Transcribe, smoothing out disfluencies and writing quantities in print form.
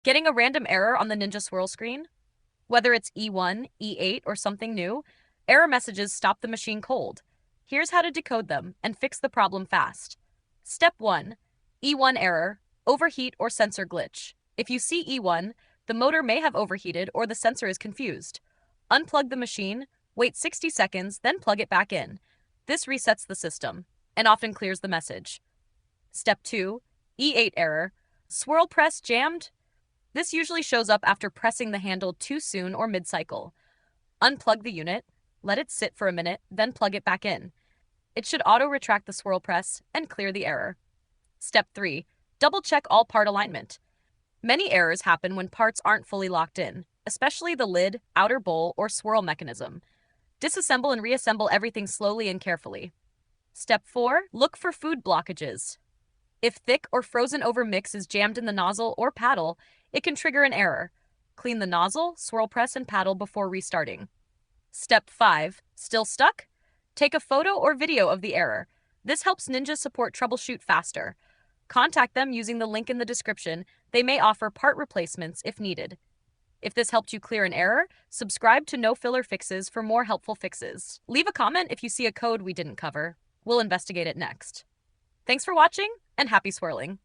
Getting a random error on the Ninja Swirl screen? Whether it's E1, E8, or something new, error messages stop the machine cold. Here's how to decode them and fix the problem fast. Step 1. E1 error, overheat or sensor glitch. If you see E1, the motor may have overheated or the sensor is confused. Unplug the machine, wait 60 seconds, then plug it back in. This resets the system and often clears the message. Step 2. E8 error, swirl press jammed. This usually shows up after pressing the handle too soon or mid-cycle. Unplug the unit, let it sit for a minute, then plug it back in. It should auto-retract the swirl press and clear the error. Step 3. Double-check all part alignment. Many errors happen when parts aren't fully locked in, especially the lid, outer bowl, or swirl mechanism. Disassemble and reassemble everything slowly and carefully. Step 4. Look for food blockages. If thick or frozen over mix is jammed in the nozzle or paddle, it can trigger an error. Clean the nozzle, swirl press, and paddle before restarting. Step 5. Still stuck? Take a photo or video of the error. This helps Ninja Support troubleshoot faster. Contact them using the link in the description. They may offer part replacements if needed. If this helped you clear an error, subscribe to No Filler Fixes for more helpful fixes. Leave a comment if you see a code we didn't cover. We'll investigate it next. Thanks for watching, and happy swirling!